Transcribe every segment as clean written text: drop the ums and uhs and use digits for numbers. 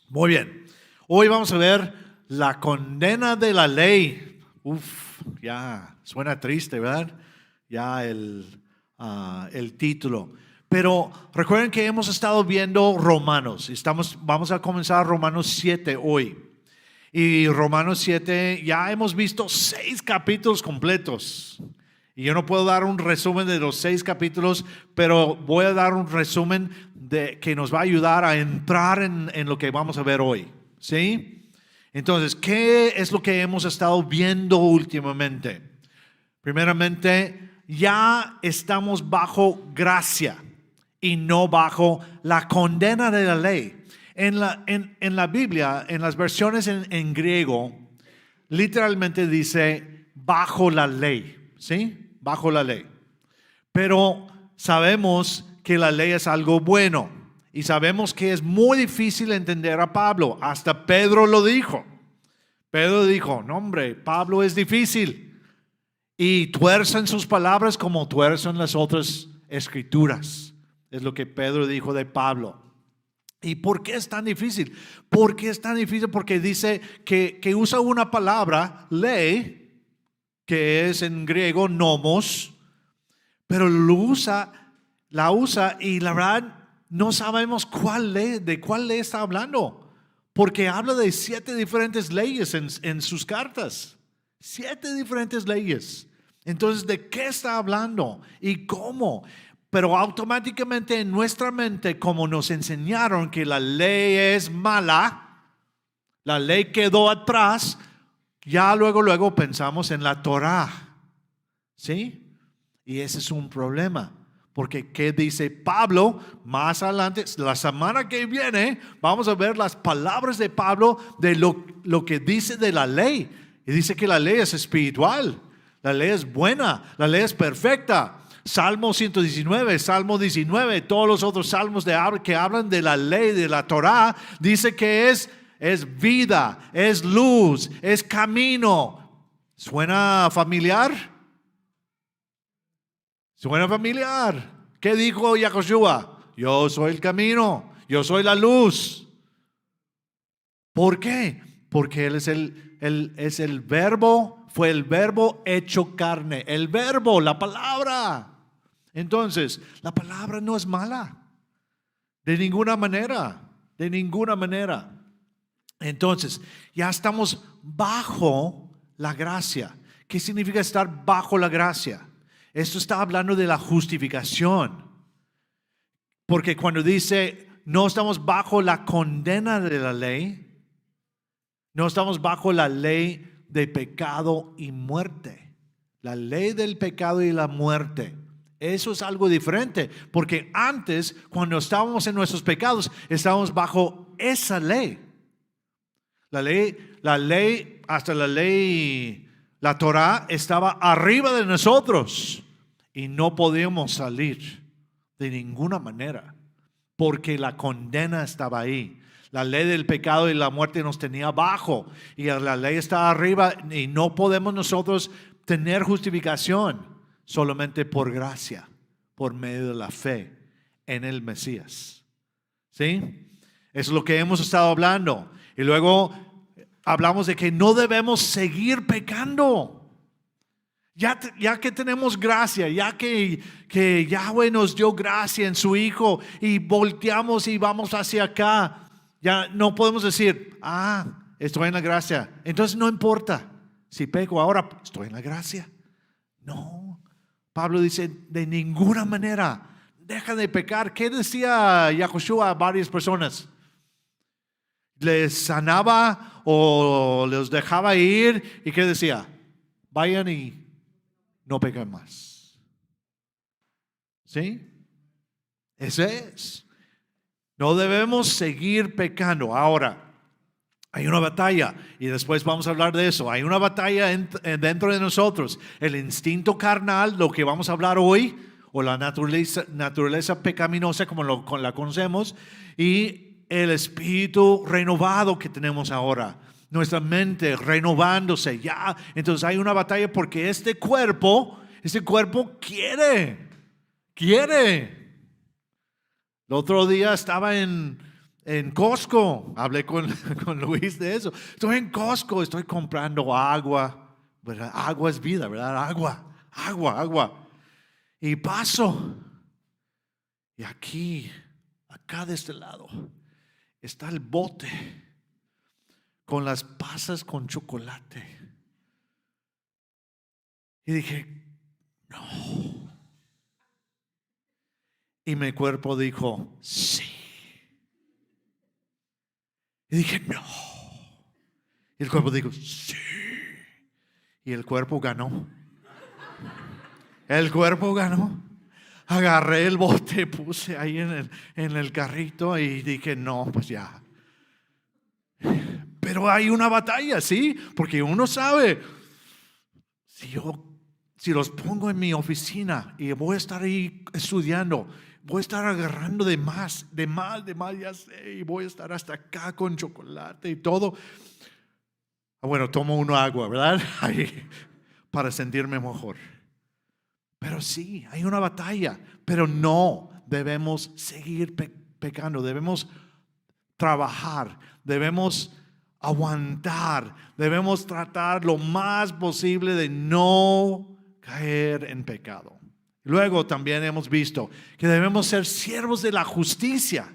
Muy bien. Hoy vamos a ver la condena de la ley. Ya suena triste, ¿verdad? Ya el título. Pero recuerden que hemos estado viendo Romanos. Vamos a comenzar Romanos 7 hoy. Y Romanos 7 ya hemos visto 6 capítulos completos. Y yo no puedo dar un resumen de los 6 capítulos, pero voy a dar un resumen que nos va a ayudar a entrar en lo que vamos a ver hoy. ¿Sí? Entonces, ¿qué es lo que hemos estado viendo últimamente? Primeramente, ya estamos bajo gracia y no bajo la condena de la ley. En la Biblia, en las versiones en griego, literalmente dice bajo la ley, ¿sí? Bajo la ley. Pero sabemos que la ley es algo bueno y sabemos que es muy difícil entender a Pablo. Hasta Pedro lo dijo. Pedro dijo, no hombre, Pablo es difícil. Y tuercen sus palabras como tuercen las otras escrituras. Es lo que Pedro dijo de Pablo. ¿Y por qué es tan difícil? ¿Por qué es tan difícil? Porque dice que usa una palabra, ley, que es en griego nomos, pero la usa y la verdad no sabemos de cuál ley está hablando, porque habla de 7 diferentes leyes en sus cartas, 7 diferentes leyes. Entonces, ¿de qué está hablando y cómo? Pero automáticamente en nuestra mente, como nos enseñaron que la ley es mala, la ley quedó atrás, ya luego pensamos en la Torá, ¿sí? Y ese es un problema, porque ¿qué dice Pablo? Más adelante, la semana que viene, vamos a ver las palabras de Pablo de lo que dice de la ley. Y dice que la ley es espiritual, la ley es buena, la ley es perfecta. Salmo 119, Salmo 19, todos los otros salmos que hablan de la ley, de la Torá, dice que es vida, es luz, es camino. ¿Suena familiar? ¿Suena familiar? ¿Qué dijo Yahushua? Yo soy el camino, yo soy la luz. ¿Por qué? Porque Él es el verbo, fue el verbo hecho carne, el verbo, la palabra. Entonces, la palabra no es mala, de ninguna manera, de ninguna manera. Entonces, ya estamos bajo la gracia. ¿Qué significa estar bajo la gracia? Esto está hablando de la justificación. Porque cuando dice, no estamos bajo la condena de la ley, no estamos bajo la ley de pecado y muerte. La ley del pecado y la muerte. Eso es algo diferente, porque antes, cuando estábamos en nuestros pecados, estábamos bajo esa ley. La ley, hasta la ley, la Torá estaba arriba de nosotros y no podíamos salir de ninguna manera, porque la condena estaba ahí. La ley del pecado y la muerte nos tenía abajo y la ley está arriba y no podemos nosotros tener justificación. Solamente por gracia, por medio de la fe en el Mesías. ¿Sí? Es lo que hemos estado hablando. Y luego hablamos de que no debemos seguir pecando. Ya que tenemos gracia, ya que Yahweh nos dio gracia en su Hijo y volteamos y vamos hacia acá, ya no podemos decir, estoy en la gracia. Entonces no importa si peco ahora, estoy en la gracia. No. Pablo dice, de ninguna manera, deja de pecar. ¿Qué decía Yahushua a varias personas? Les sanaba o les dejaba ir. ¿Y qué decía? Vayan y no pequen más. ¿Sí? Ese es. No debemos seguir pecando. Ahora, hay una batalla y después vamos a hablar de eso. Hay una batalla dentro de nosotros. El instinto carnal, lo que vamos a hablar hoy, o la naturaleza pecaminosa como la conocemos, y el espíritu renovado que tenemos ahora. Nuestra mente renovándose ya. Entonces hay una batalla porque este cuerpo quiere. El otro día estaba en en Costco. Hablé con, con Luis de eso. Estoy en Costco, estoy comprando agua. ¿Verdad? Agua es vida, ¿verdad? Agua. Y paso. Y acá de este lado, está el bote con las pasas con chocolate. Y dije, no. Y mi cuerpo dijo, sí. Y dije, no. Y el cuerpo dijo, sí. Y el cuerpo ganó. El cuerpo ganó. Agarré el bote, puse ahí en el carrito y dije, no, pues ya. Pero hay una batalla, ¿sí? Porque uno sabe, si los pongo en mi oficina y voy a estar ahí estudiando, voy a estar agarrando de más, ya sé, y voy a estar hasta acá con chocolate y todo. Bueno, tomo una agua, ¿verdad? Ahí, para sentirme mejor. Pero sí, hay una batalla, pero no debemos seguir pecando, debemos trabajar, debemos aguantar, debemos tratar lo más posible de no caer en pecado. Luego también hemos visto que debemos ser siervos de la justicia,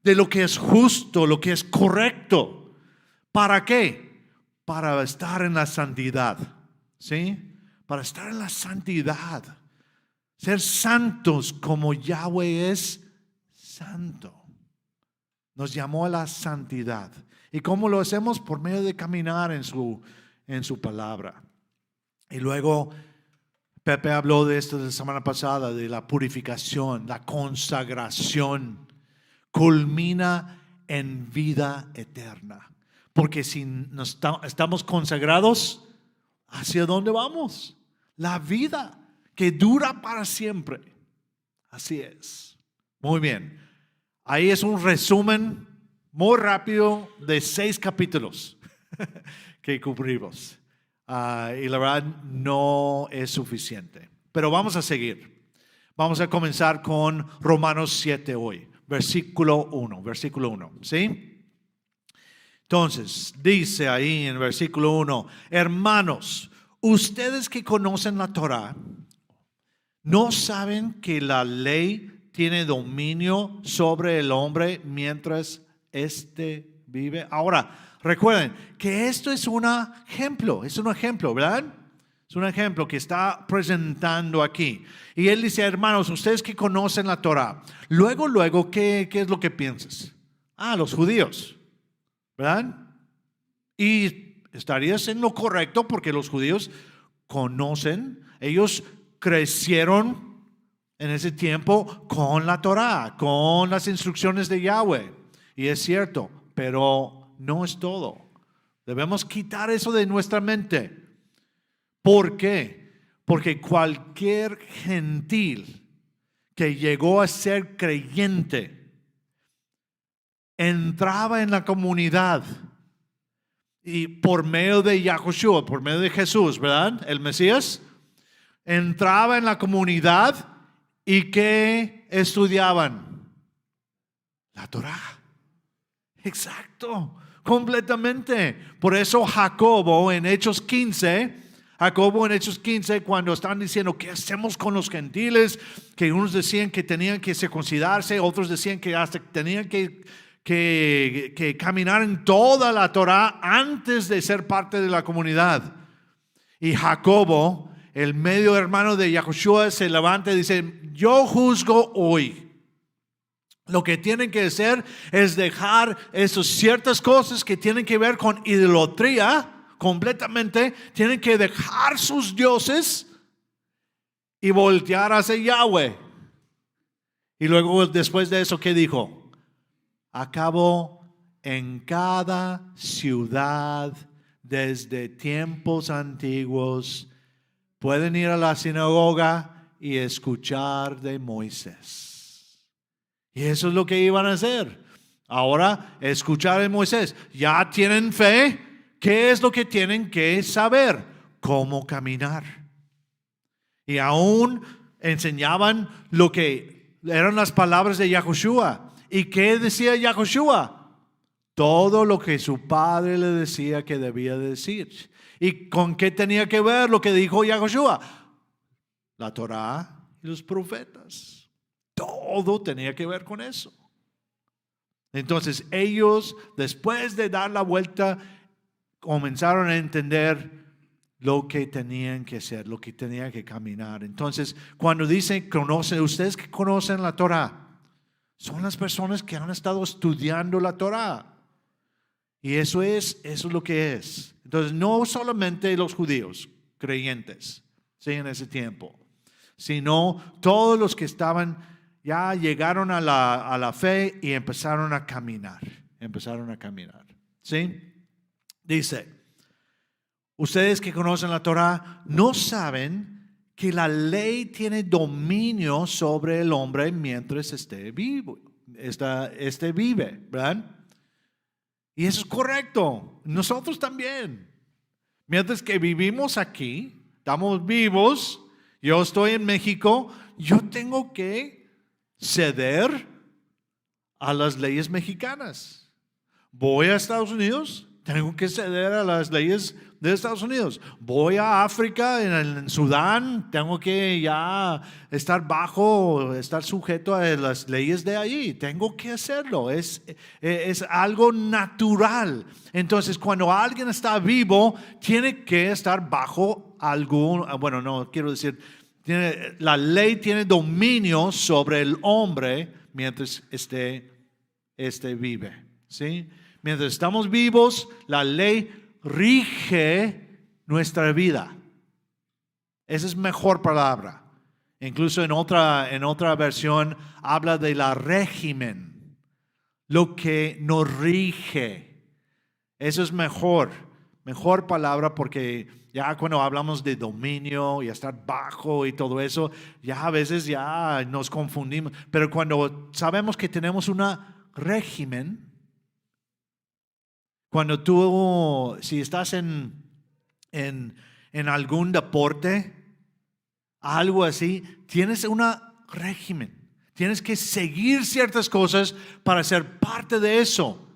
de lo que es justo, lo que es correcto. ¿Para qué? Para estar en la santidad, ¿sí? Para estar en la santidad, ser santos como Yahweh es santo. Nos llamó a la santidad. ¿Y cómo lo hacemos? Por medio de caminar en su palabra. Y luego Pepe habló de esto la semana pasada, de la purificación, la consagración. Culmina en vida eterna. Porque si estamos consagrados, ¿hacia dónde vamos? La vida que dura para siempre. Así es. Muy bien. Ahí es un resumen muy rápido de 6 capítulos que cubrimos. Y la verdad no es suficiente. Pero vamos a seguir. Vamos a comenzar con Romanos 7 hoy. Versículo 1. ¿Sí? Entonces, dice ahí en versículo 1, hermanos, ustedes que conocen la Torah, ¿no saben que la ley tiene dominio sobre el hombre mientras éste vive? Ahora, recuerden que esto es un ejemplo, ¿verdad? Es un ejemplo que está presentando aquí. Y él dice, hermanos, ustedes que conocen la Torah, luego, ¿qué es lo que piensas? Los judíos, ¿verdad? Y estarías en lo correcto porque los judíos conocen, ellos crecieron en ese tiempo con la Torah, con las instrucciones de Yahweh. Y es cierto, pero no es todo. Debemos quitar eso de nuestra mente. ¿Por qué? Porque cualquier gentil que llegó a ser creyente entraba en la comunidad y por medio de Yahushua, por medio de Jesús, ¿verdad? El Mesías entraba en la comunidad y ¿qué estudiaban? La Torah. Exacto, completamente. Por eso Jacobo en Hechos 15, cuando están diciendo ¿qué hacemos con los gentiles? Que unos decían que tenían que circuncidarse, otros decían que hasta tenían que caminar en toda la Torah antes de ser parte de la comunidad. Y Jacobo, el medio hermano de Yahushua, se levanta y dice, yo juzgo hoy. Lo que tienen que hacer es dejar esas ciertas cosas que tienen que ver con idolatría completamente. Tienen que dejar sus dioses y voltear hacia Yahweh. Y luego después de eso, ¿qué dijo? Acabo en cada ciudad desde tiempos antiguos. Pueden ir a la sinagoga y escuchar de Moisés. Y eso es lo que iban a hacer. Ahora, escuchar de Moisés. Ya tienen fe. ¿Qué es lo que tienen que saber? Cómo caminar. Y aún enseñaban lo que eran las palabras de Yahushua. ¿Y qué decía Yahushua? Todo lo que su padre le decía que debía decir. ¿Y con qué tenía que ver lo que dijo Yahushua? La Torá y los profetas. Todo tenía que ver con eso. Entonces ellos, después de dar la vuelta, comenzaron a entender lo que tenían que hacer, lo que tenían que caminar. Entonces, cuando dicen, conocen, ustedes que conocen la Torá, son las personas que han estado estudiando la Torá. Y eso es lo que es. Entonces, no solamente los judíos creyentes, ¿sí? En ese tiempo, sino todos los que estaban, ya llegaron a la fe y empezaron a caminar. ¿Sí? Dice, ustedes que conocen la Torá, ¿no saben que la ley tiene dominio sobre el hombre mientras esté vivo? Vive, ¿verdad? Y eso es correcto. Nosotros también. Mientras que vivimos aquí, estamos vivos, yo estoy en México, yo tengo que ceder a las leyes mexicanas. Voy a Estados Unidos, tengo que ceder a las leyes de Estados Unidos. Voy a África, en Sudán, tengo que ya estar sujeto a las leyes de allí. Tengo que hacerlo, es algo natural. Entonces, cuando alguien está vivo, tiene que estar bajo la ley tiene dominio sobre el hombre mientras vive, ¿sí? Mientras estamos vivos, la ley rige nuestra vida. Esa es mejor palabra. Incluso en otra versión habla de la régimen, lo que nos rige. Eso es mejor palabra, porque ya cuando hablamos de dominio y estar bajo y todo eso, ya a veces ya nos confundimos. Pero cuando sabemos que tenemos una régimen, cuando si estás en algún deporte, algo así, tienes una régimen. Tienes que seguir ciertas cosas para ser parte de eso.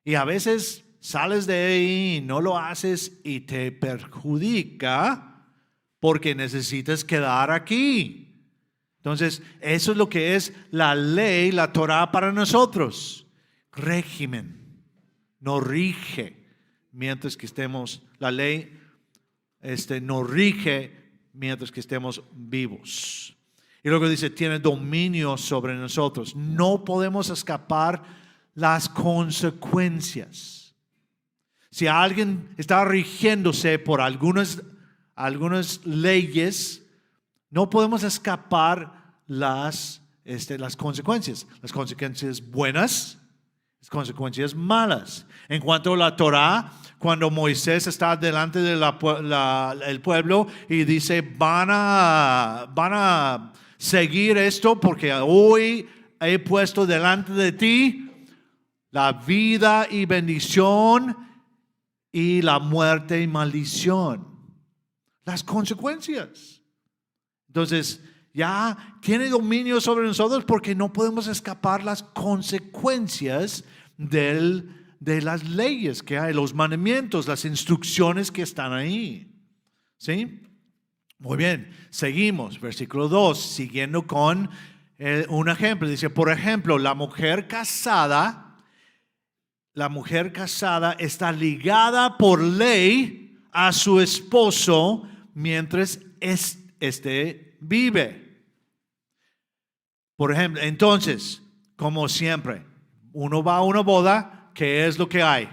Y a veces sales de ahí y no lo haces y te perjudica porque necesitas quedar aquí. Entonces, eso es lo que es la ley, la Torá para nosotros. Régimen. Nos rige mientras que estemos, la ley nos rige mientras que estemos vivos. Y luego dice, tiene dominio sobre nosotros. No podemos escapar las consecuencias. Si alguien está rigiéndose por algunas leyes, no podemos escapar las consecuencias. Las consecuencias buenas, las consecuencias malas. En cuanto a la Torá, cuando Moisés está delante del pueblo y dice, van a seguir esto porque hoy he puesto delante de ti la vida y bendición y la muerte y maldición. Las consecuencias. Entonces, ya tiene dominio sobre nosotros porque no podemos escapar las consecuencias de las leyes que hay, los mandamientos, las instrucciones que están ahí. ¿Sí? Muy bien, seguimos, versículo 2, siguiendo con un ejemplo. Dice, por ejemplo, la mujer casada está ligada por ley a su esposo mientras vive. Por ejemplo, entonces, como siempre, uno va a una boda, ¿qué es lo que hay?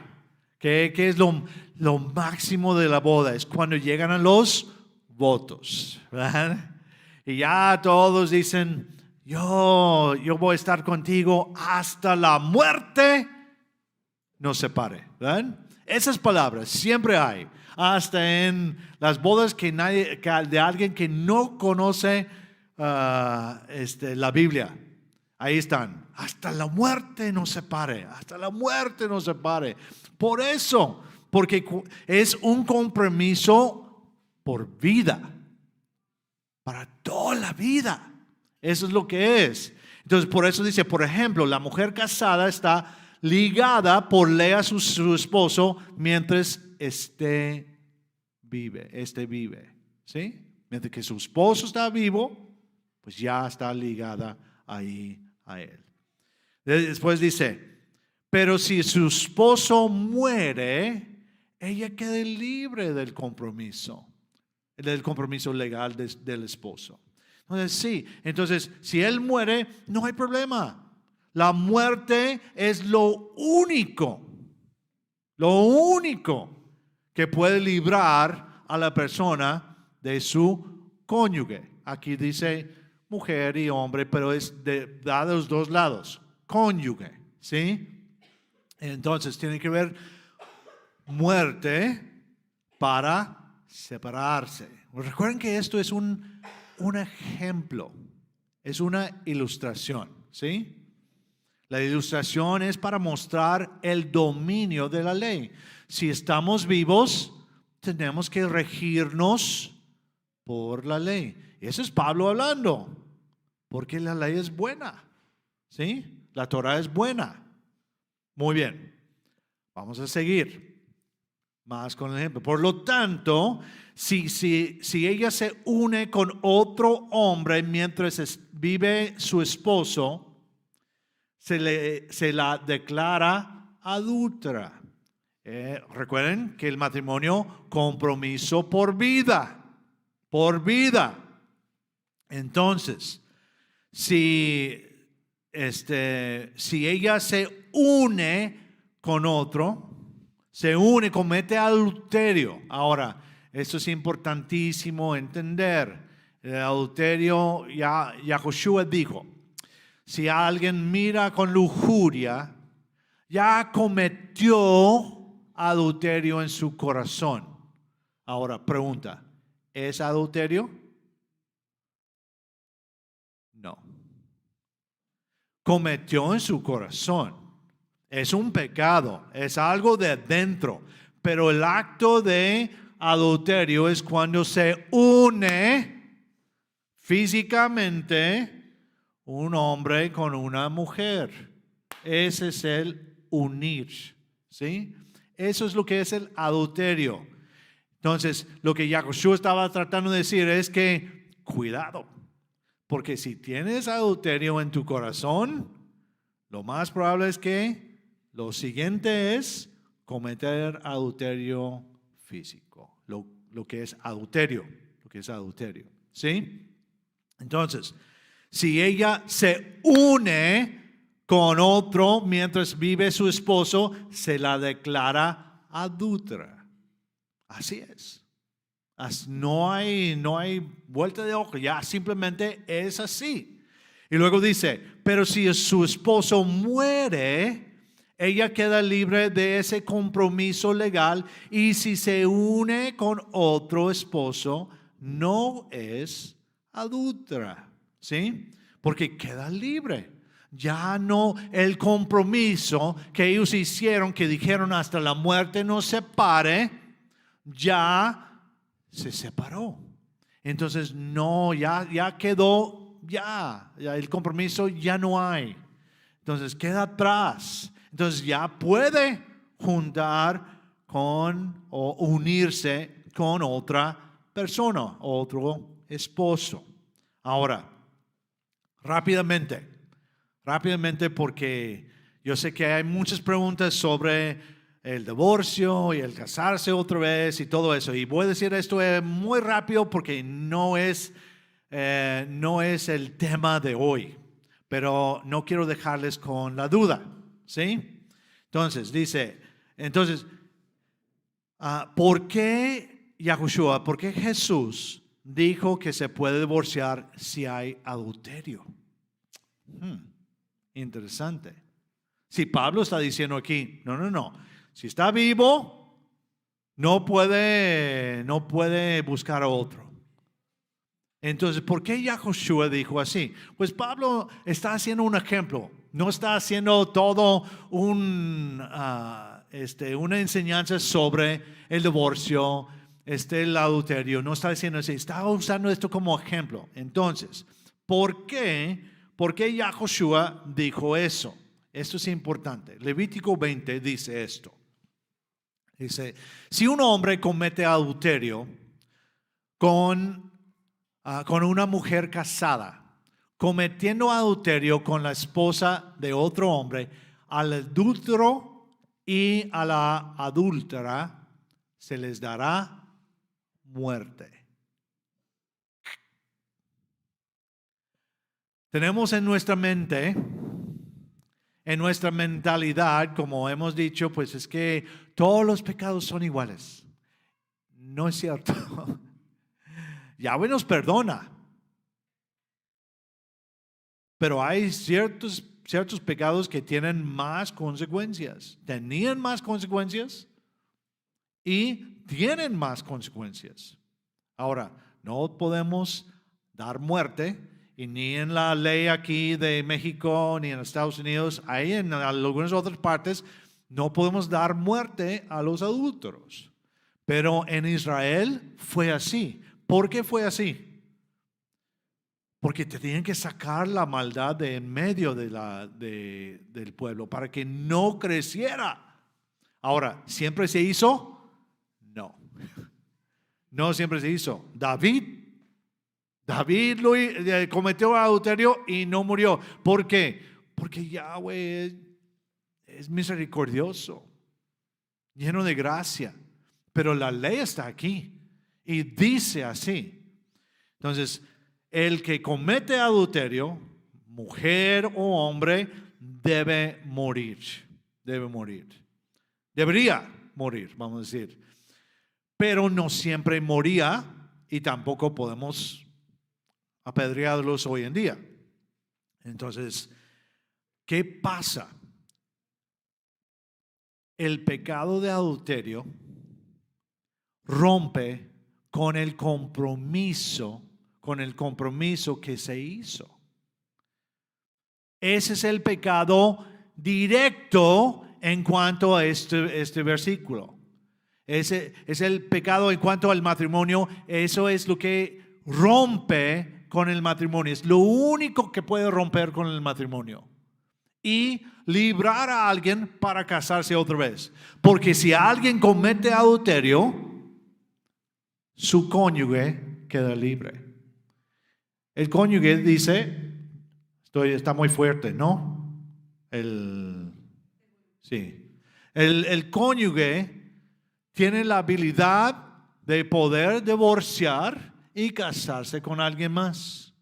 ¿Qué es lo máximo de la boda? Es cuando llegan a los votos, ¿verdad? Y ya todos dicen, yo voy a estar contigo hasta la muerte nos separe, ¿verdad? Esas palabras siempre hay, hasta en las bodas de alguien que no conoce la Biblia. Ahí están, hasta la muerte nos separe, hasta la muerte nos separe. Por eso, porque es un compromiso por vida, para toda la vida. Eso es lo que es. Entonces, por eso dice, por ejemplo, la mujer casada está ligada por ley a su esposo mientras vive. ¿Sí? Mientras que su esposo está vivo, pues ya está ligada ahí a él. Después dice, pero si su esposo muere, ella queda libre del compromiso legal del esposo. Entonces, si él muere, no hay problema. La muerte es lo único que puede librar a la persona de su cónyuge. Aquí dice mujer y hombre, pero da de los dos lados, cónyuge, ¿sí? Entonces tiene que ver muerte para separarse. Recuerden que esto es un ejemplo, es una ilustración, ¿sí? La ilustración es para mostrar el dominio de la ley. Si estamos vivos, tenemos que regirnos por la ley. Eso es Pablo hablando, porque la ley es buena, ¿sí? La Torah es buena. Muy bien, vamos a seguir más con el ejemplo. Por lo tanto, si ella se une con otro hombre mientras vive su esposo, se la declara adúltera. Recuerden que el matrimonio, compromiso por vida. Entonces, si ella se une con otro, comete adulterio. Ahora, esto es importantísimo entender. El adulterio, Yahushua dijo, si alguien mira con lujuria, ya cometió adulterio en su corazón. Ahora, pregunta, ¿es adulterio? No. Cometió en su corazón. Es un pecado, es algo de dentro. Pero el acto de adulterio es cuando se une físicamente un hombre con una mujer. Ese es el unir, ¿sí? Eso es lo que es el adulterio. Entonces, lo que Yahushua estaba tratando de decir es que cuidado, porque si tienes adulterio en tu corazón, lo más probable es que lo siguiente es cometer adulterio físico, lo que es adulterio, ¿sí? Entonces, si ella se une con otro mientras vive su esposo, se la declara adúltera. Así es. No hay vuelta de hoja, ya simplemente es así. Y luego dice, pero si su esposo muere, ella queda libre de ese compromiso legal, y si se une con otro esposo, no es adúltera. ¿Sí? Porque queda libre. Ya no el compromiso que ellos hicieron, que dijeron hasta la muerte nos separe, ya se separó. Entonces no, ya quedó, ya el compromiso ya no hay. Entonces queda atrás. Entonces ya puede juntar o unirse con otra persona, otro esposo. Ahora, rápidamente, porque yo sé que hay muchas preguntas sobre el divorcio y el casarse otra vez y todo eso. Y voy a decir esto muy rápido porque no es el tema de hoy. Pero no quiero dejarles con la duda, ¿sí? Entonces, dice, ¿por qué Yahushua, por qué Jesús dijo que se puede divorciar si hay adulterio? Interesante. Si Pablo está diciendo aquí, no. Si está vivo, no puede buscar a otro. Entonces, ¿por qué Yahushua dijo así? Pues Pablo está haciendo un ejemplo. No está haciendo todo una enseñanza sobre el divorcio, el adulterio. No está diciendo así. Está usando esto como ejemplo. Entonces, ¿por qué ¿Por qué Yahushua dijo eso? Esto es importante. Levítico 20 dice esto. Dice, si un hombre comete adulterio con una mujer casada, cometiendo adulterio con la esposa de otro hombre, al adúltero y a la adúltera se les dará muerte. Tenemos en nuestra mente, en nuestra mentalidad, como hemos dicho, pues es que todos los pecados son iguales. No es cierto. Yahweh nos perdona. Pero hay ciertos pecados que tienen más consecuencias. Tenían más consecuencias y tienen más consecuencias. Ahora, no podemos dar muerte. Y ni en la ley aquí de México, ni en Estados Unidos, ahí en algunas otras partes, no podemos dar muerte a los adúlteros. Pero en Israel fue así. ¿Por qué fue así? Porque te tenían que sacar la maldad de en medio del pueblo para que no creciera. Ahora, ¿siempre se hizo? No. No siempre se hizo. David cometió adulterio y no murió. ¿Por qué? Porque Yahweh es misericordioso, lleno de gracia. Pero la ley está aquí y dice así. Entonces, el que comete adulterio, mujer o hombre, debe morir. Debe morir. Debería morir, vamos a decir. Pero no siempre moría y tampoco podemos apedrearlos hoy en día. Entonces, ¿qué pasa? El pecado de adulterio rompe con el compromiso que se hizo. Ese es el pecado directo en cuanto a este versículo. Ese es el pecado en cuanto al matrimonio. Eso es lo que rompe con el matrimonio. Es lo único que puede romper con el matrimonio. Y librar a alguien para casarse otra vez. Porque si alguien comete adulterio, su cónyuge queda libre. El cónyuge dice, está muy fuerte, ¿no? Sí. El cónyuge tiene la habilidad de poder divorciar y casarse con alguien más.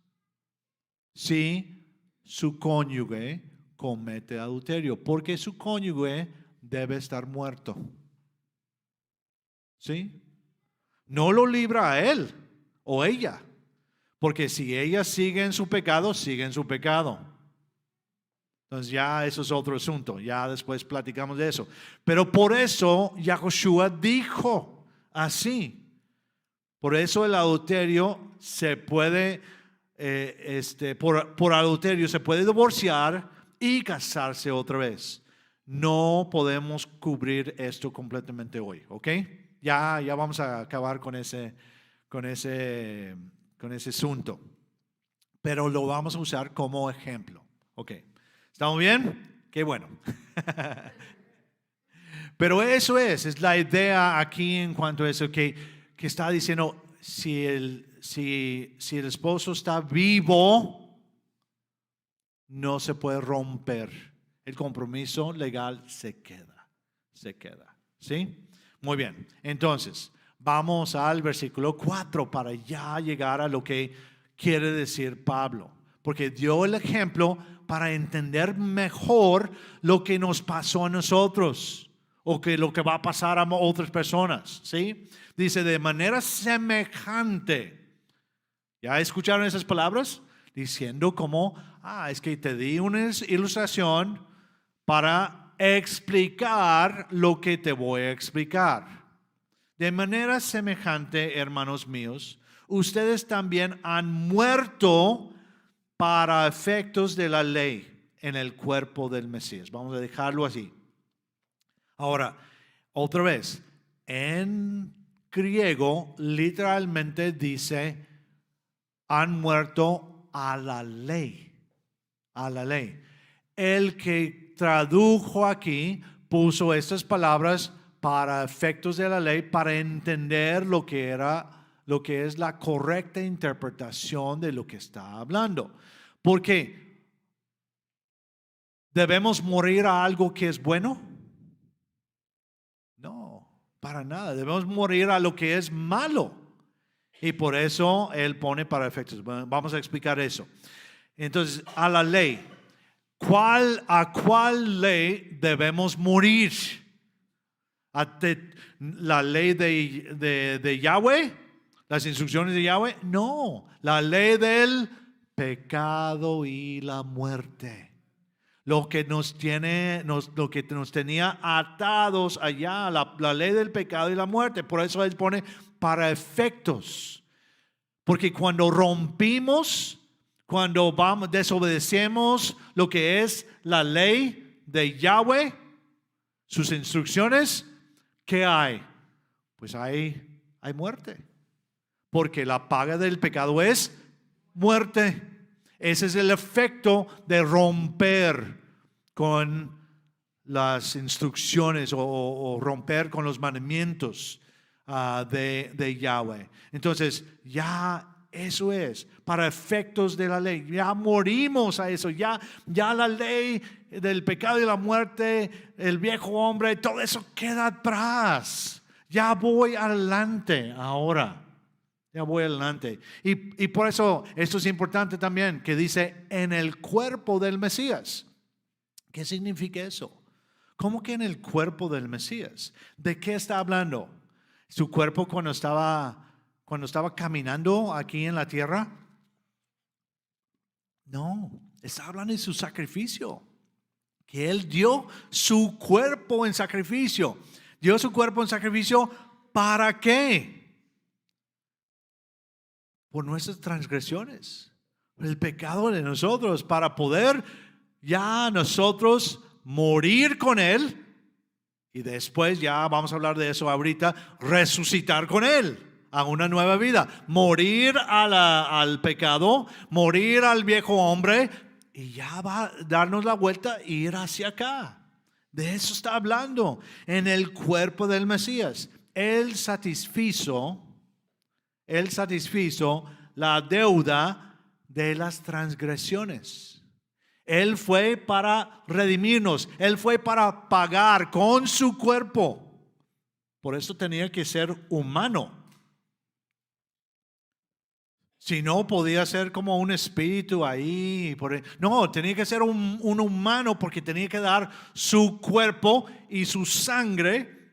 Si su cónyuge comete adulterio, porque su cónyuge debe estar muerto. ¿Sí? No lo libra a él o ella, porque si ella sigue en su pecado, sigue en su pecado. Entonces ya eso es otro asunto, ya después platicamos de eso. Pero por eso Yahushua dijo así. Por eso el adulterio se puede, por adulterio se puede divorciar y casarse otra vez. No podemos cubrir esto completamente hoy, ¿ok? Ya vamos a acabar con ese asunto. Pero lo vamos a usar como ejemplo, ¿ok? ¿Estamos bien? Qué bueno. Pero eso es la idea aquí en cuanto a eso que está diciendo, si el esposo está vivo, no se puede romper. El compromiso legal se queda. ¿Sí? Muy bien. Entonces, vamos al versículo 4 para ya llegar a lo que quiere decir Pablo. Porque dio el ejemplo para entender mejor lo que nos pasó a nosotros. O que lo que va a pasar a otras personas, ¿sí? Dice, de manera semejante. ¿Ya escucharon esas palabras? Diciendo como, es que te di una ilustración para explicar lo que te voy a explicar. De manera semejante, hermanos míos, ustedes también han muerto para efectos de la ley en el cuerpo del Mesías. Vamos a dejarlo así. Ahora, otra vez, en griego literalmente dice, han muerto a la ley. a la ley. El que tradujo aquí puso estas palabras para efectos de la ley, para entender lo que es la correcta interpretación de lo que está hablando. Porque ¿debemos morir a algo que es bueno? No, para nada. Debemos morir a lo que es malo. Y por eso Él pone para efectos. Bueno, vamos a explicar eso. Entonces, a la ley. ¿A cuál ley debemos morir? ¿La ley de Yahweh? ¿Las instrucciones de Yahweh? No, la ley del pecado y la muerte. Lo que nos tenía atados allá, la ley del pecado y la muerte. Por eso Él pone para efectos. Porque cuando rompimos, cuando desobedecemos lo que es la ley de Yahweh, sus instrucciones, ¿qué hay? Pues hay muerte. Porque la paga del pecado es muerte. Ese es el efecto de romper con las instrucciones o romper con los mandamientos de Yahweh. Entonces, ya eso es para efectos de la ley. Ya morimos a eso. Ya la ley del pecado y la muerte, el viejo hombre, todo eso queda atrás. Ya voy adelante ahora. Ya voy adelante. Y por eso esto es importante también, que dice en el cuerpo del Mesías. ¿Qué significa eso? ¿Cómo que en el cuerpo del Mesías? ¿De qué está hablando? ¿Su cuerpo cuando estaba caminando aquí en la tierra? No, está hablando de su sacrificio. Que Él dio su cuerpo en sacrificio. Dio su cuerpo en sacrificio, ¿para qué? Por nuestras transgresiones, por el pecado de nosotros, para poder ya nosotros morir con Él y después, ya vamos a hablar de eso ahorita, resucitar con Él a una nueva vida, morir al pecado, morir al viejo hombre y ya va a darnos la vuelta e ir hacia acá. De eso está hablando en el cuerpo del Mesías. Él satisfizo la deuda de las transgresiones. Él fue para redimirnos. Él fue para pagar con su cuerpo. Por eso tenía que ser humano. Si no, podía ser como un espíritu ahí. No, tenía que ser un humano porque tenía que dar su cuerpo y su sangre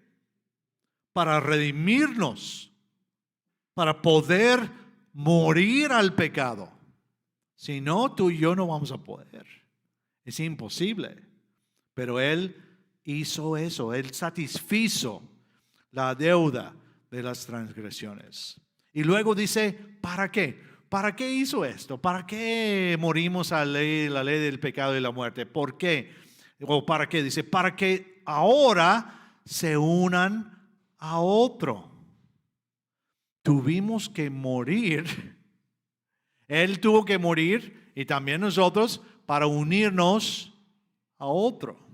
para redimirnos, para poder morir al pecado. Si no, tú y yo no vamos a poder. Es imposible. Pero Él hizo eso. Él satisfizo la deuda de las transgresiones. Y luego dice, ¿para qué? ¿Para qué hizo esto? ¿Para qué morimos a la ley del pecado y la muerte? ¿Por qué? ¿O para qué? Dice, para que ahora se unan a otro. Tuvimos que morir. Él tuvo que morir y también nosotros para unirnos a otro.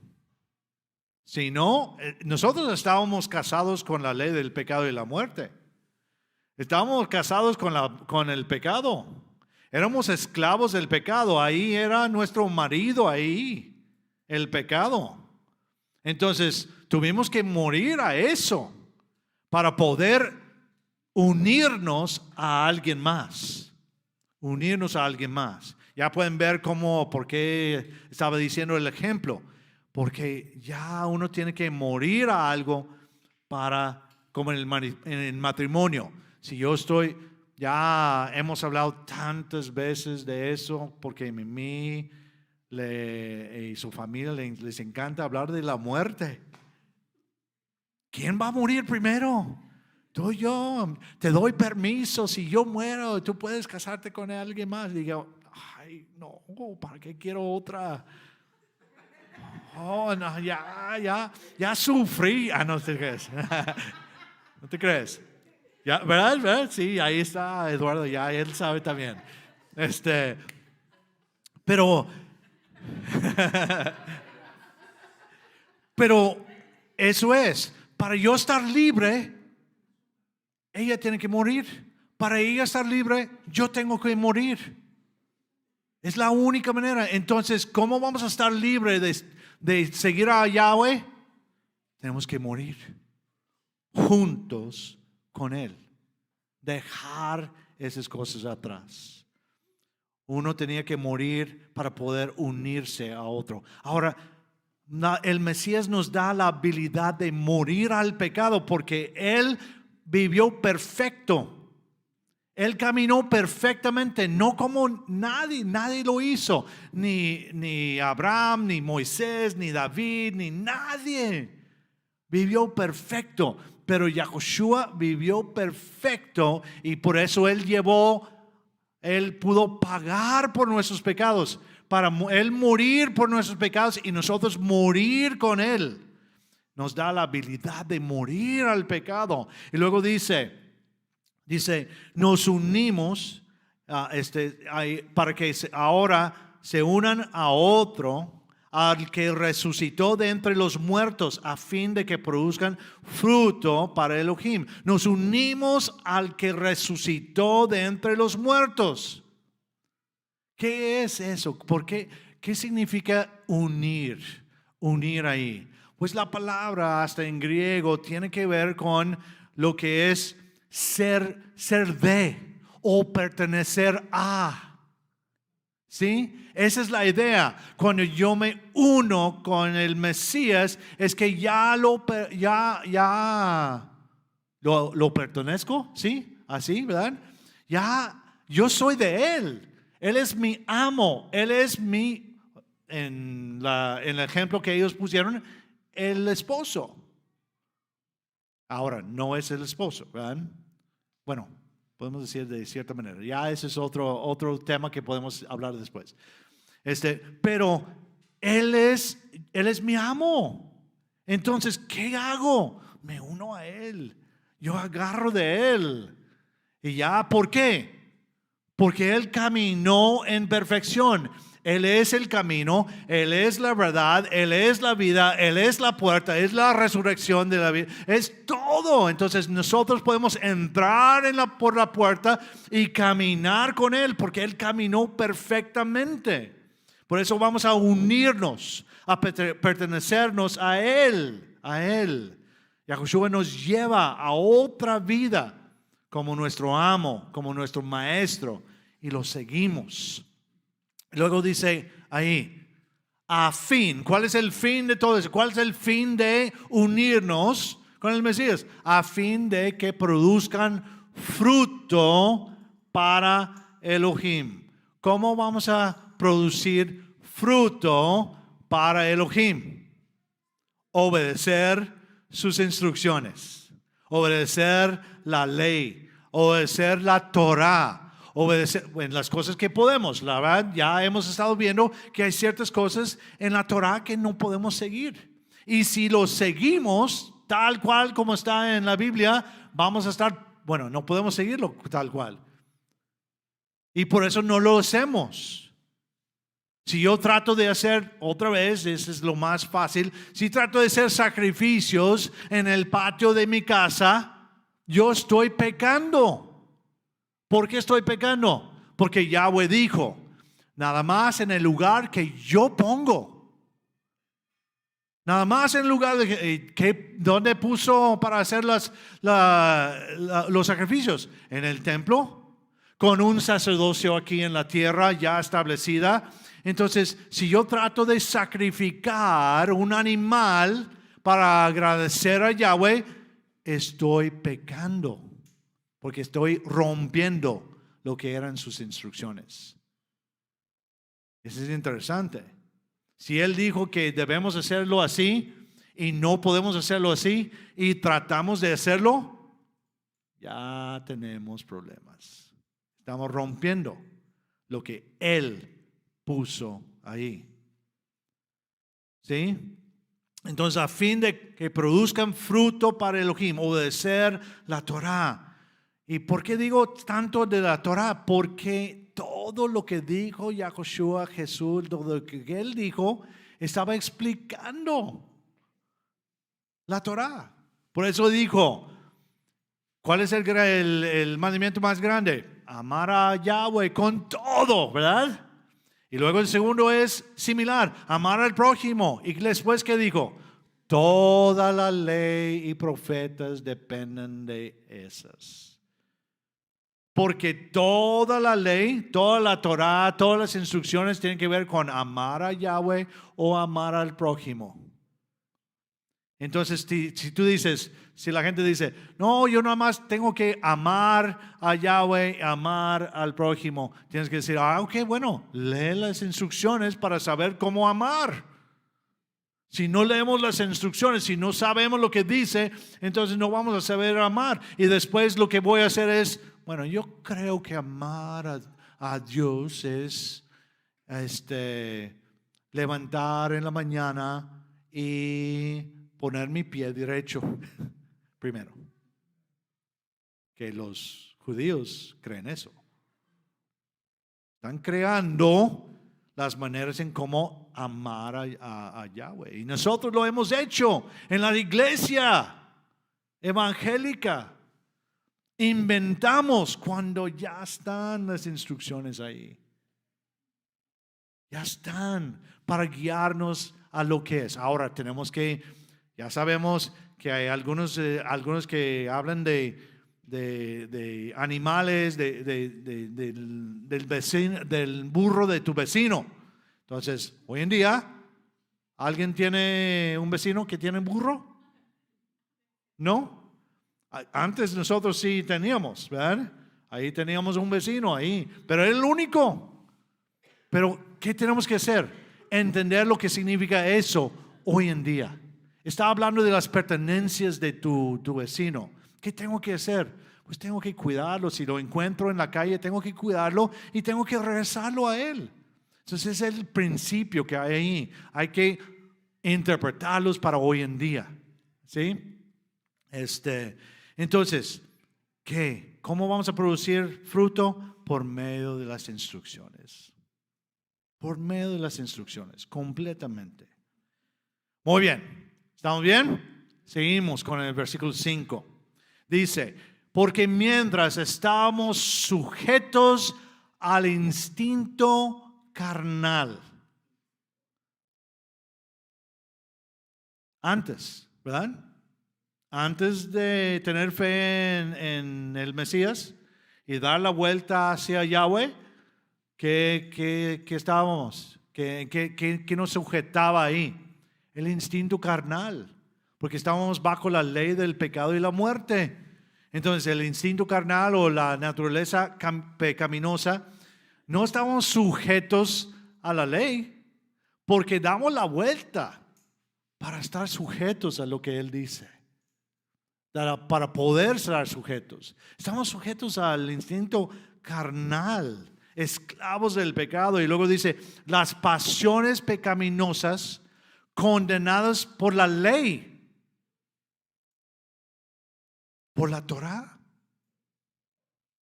Si no, nosotros estábamos casados con la ley del pecado y la muerte. Estábamos casados con el pecado. Éramos esclavos del pecado. Ahí era nuestro marido, ahí, el pecado. Entonces, tuvimos que morir a eso para poder unirnos a alguien más. Unirnos a alguien más. Ya pueden ver por qué estaba diciendo el ejemplo. Porque ya uno tiene que morir a algo como en el matrimonio. Si yo ya hemos hablado tantas veces de eso, porque a Mimi y su familia les encanta hablar de la muerte. ¿Quién va a morir primero? Tú o yo. Te doy permiso. Si yo muero, tú puedes casarte con alguien más. Digo, ay, no, ¿para qué quiero otra? Oh, no, ya sufrí. No te crees. No te crees. Ya, ¿verdad? Sí, ahí está Eduardo, ya él sabe también. Pero Pero eso es, para yo estar libre, ella tiene que morir. Para ella estar libre, yo tengo que morir. Es la única manera. Entonces, ¿cómo vamos a estar libres de seguir a Yahweh? Tenemos que morir juntos con Él. Dejar esas cosas atrás. Uno tenía que morir para poder unirse a otro. Ahora, el Mesías nos da la habilidad de morir al pecado porque Él vivió perfecto. Él caminó perfectamente, no como nadie lo hizo, ni Abraham, ni Moisés, ni David, ni nadie. Vivió perfecto, pero Yahushua vivió perfecto y por eso Él pudo pagar por nuestros pecados, para Él morir por nuestros pecados y nosotros morir con Él. Nos da la habilidad de morir al pecado. Y luego dice, nos unimos para que ahora se unan a otro, al que resucitó de entre los muertos, a fin de que produzcan fruto para Elohim. Nos unimos al que resucitó de entre los muertos. ¿Qué es eso? ¿Por qué? ¿Qué significa unir? Unir ahí. Pues la palabra hasta en griego tiene que ver con lo que es ser de o pertenecer a. ¿Sí? Esa es la idea. Cuando yo me uno con el Mesías, es que ya lo pertenezco, ¿sí? Así, ¿verdad? Ya yo soy de Él. Él es mi amo. Él es en el ejemplo que ellos pusieron, el esposo. Ahora, no es el esposo, ¿verdad? Bueno, podemos decir de cierta manera. Ya ese es otro tema que podemos hablar después. Pero Él es mi amo. Entonces, ¿qué hago? Me uno a Él. Yo agarro de Él. ¿Y ya por qué? Porque Él caminó en perfección. Él es el camino, Él es la verdad, Él es la vida, Él es la puerta, es la resurrección de la vida, es todo. Entonces nosotros podemos entrar por la puerta y caminar con Él, porque Él caminó perfectamente. Por eso vamos a unirnos, a pertenecernos a Él, a Él. Yahushua nos lleva a otra vida como nuestro amo, como nuestro maestro, y lo seguimos. Luego dice ahí, a fin. ¿Cuál es el fin de todo eso? ¿Cuál es el fin de unirnos con el Mesías? A fin de que produzcan fruto para Elohim. ¿Cómo vamos a producir fruto para Elohim? Obedecer sus instrucciones, obedecer la ley, obedecer la Torah. Obedecer en las cosas que podemos. La verdad, ya hemos estado viendo que hay ciertas cosas en la Torah que no podemos seguir. Y si lo seguimos tal cual como está en la Biblia, vamos a estar, no podemos seguirlo tal cual. Y por eso no lo hacemos. Si yo trato de hacer, otra vez, eso es lo más fácil, si trato de hacer sacrificios en el patio de mi casa, yo estoy pecando. ¿Por qué estoy pecando? Porque Yahweh dijo, nada más en el lugar que yo pongo. Nada más en el lugar ¿dónde puso para hacer los sacrificios? En el templo, con un sacerdocio aquí en la tierra ya establecida. Entonces, si yo trato de sacrificar un animal para agradecer a Yahweh, estoy pecando. Porque estoy rompiendo lo que eran sus instrucciones. Eso es interesante. Si Él dijo que debemos hacerlo así y no podemos hacerlo así y tratamos de hacerlo, ya tenemos problemas. Estamos rompiendo lo que Él puso ahí. ¿Sí? Entonces, a fin de que produzcan fruto para Elohim, obedecer la Torah. ¿Y por qué digo tanto de la Torah? Porque todo lo que dijo Yahushua, Jesús, todo lo que Él dijo, estaba explicando la Torah. Por eso dijo, ¿cuál es el mandamiento más grande? Amar a Yahweh con todo, ¿verdad? Y luego el segundo es similar, amar al prójimo. Y después, ¿qué dijo? Toda la ley y profetas dependen de esas. Porque toda la ley, toda la Torah, todas las instrucciones tienen que ver con amar a Yahweh o amar al prójimo. Entonces, si tú dices, si la gente dice, no, yo nada más tengo que amar a Yahweh, amar al prójimo, tienes que decir, ok, bueno, lee las instrucciones para saber cómo amar. Si no leemos las instrucciones, si no sabemos lo que dice, entonces no vamos a saber amar. Y después lo que voy a hacer es, bueno, yo creo que amar a Dios es levantar en la mañana y poner mi pie derecho primero. Que los judíos creen eso. Están creando las maneras en cómo amar a Yahweh. Y nosotros lo hemos hecho en la iglesia evangélica. Inventamos cuando ya están las instrucciones ahí. Ya están para guiarnos a lo que es. Ahora tenemos que, ya sabemos que hay algunos que hablan de animales, del vecino, del burro de tu vecino. Entonces, hoy en día, ¿alguien tiene un vecino que tiene burro? ¿No? Antes nosotros sí teníamos, ¿verdad? Ahí teníamos un vecino ahí, pero era el único. Pero, ¿qué tenemos que hacer? Entender lo que significa eso hoy en día. Está hablando de las pertenencias de tu vecino. ¿Qué tengo que hacer? Pues tengo que cuidarlo. Si lo encuentro en la calle, tengo que cuidarlo y tengo que regresarlo a él. Entonces, ese es el principio que hay ahí. Hay que interpretarlos para hoy en día. ¿Sí? Entonces, ¿qué? ¿Cómo vamos a producir fruto? Por medio de las instrucciones. Por medio de las instrucciones, completamente. Muy bien. ¿Estamos bien? Seguimos con el versículo 5. Dice, porque mientras estábamos sujetos al instinto carnal. Antes, ¿verdad? Antes de tener fe en el Mesías y dar la vuelta hacia Yahweh, ¿qué estábamos? ¿Qué nos sujetaba ahí? El instinto carnal, porque estábamos bajo la ley del pecado y la muerte. Entonces el instinto carnal o la naturaleza pecaminosa, no estábamos sujetos a la ley, porque damos la vuelta para estar sujetos a lo que Él dice. Para poder ser sujetos. Estamos sujetos al instinto carnal, esclavos del pecado. Y luego dice, las pasiones pecaminosas condenadas por la ley, por la Torah.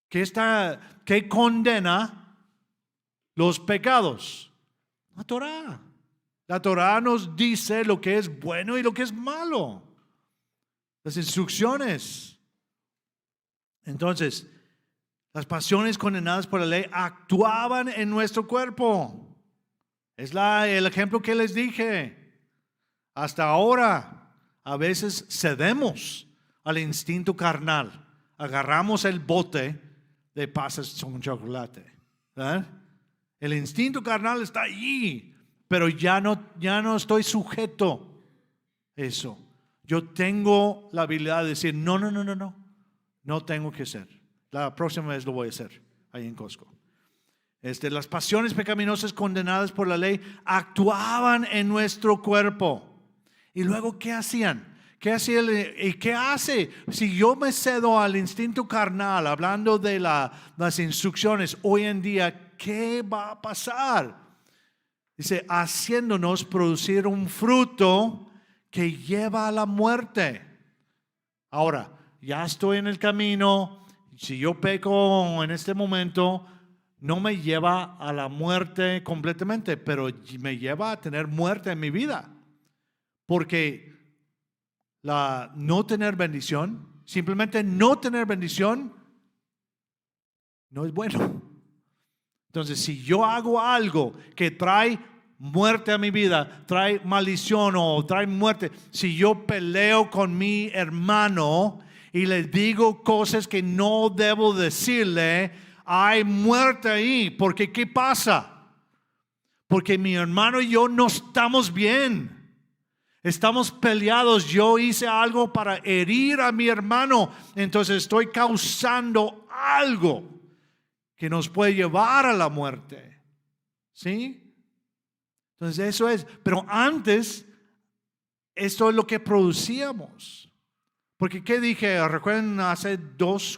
¿Qué condena los pecados? La Torah. La Torah nos dice lo que es bueno y lo que es malo. Las instrucciones. Entonces, las pasiones condenadas por la ley actuaban en nuestro cuerpo. Es el ejemplo que les dije. Hasta ahora, a veces cedemos al instinto carnal. Agarramos el bote de pasas con chocolate. ¿Verdad? El instinto carnal está allí, pero ya no estoy sujeto a eso. Yo tengo la habilidad de decir, no tengo que hacer. La próxima vez lo voy a hacer, ahí en Costco. Las pasiones pecaminosas condenadas por la ley actuaban en nuestro cuerpo. Y luego, ¿qué hacían? ¿Qué hacía y qué hace? Si yo me cedo al instinto carnal, hablando de las instrucciones hoy en día, ¿qué va a pasar? Dice, haciéndonos producir un fruto que lleva a la muerte. Ahora, ya estoy en el camino. Si yo peco en este momento, no me lleva a la muerte completamente, pero me lleva a tener muerte en mi vida. Porque la no tener bendición, simplemente no tener bendición, no es bueno. Entonces, si yo hago algo que trae muerte a mi vida, trae maldición o trae muerte, si yo peleo con mi hermano y le digo cosas que no debo decirle, hay muerte ahí. Porque ¿qué pasa? Porque mi hermano y yo no estamos bien. Estamos peleados. Yo hice algo para herir a mi hermano. Entonces estoy causando algo que nos puede llevar a la muerte. ¿Sí? Entonces eso es. Pero antes, esto es lo que producíamos. Porque ¿qué dije? Recuerden, hace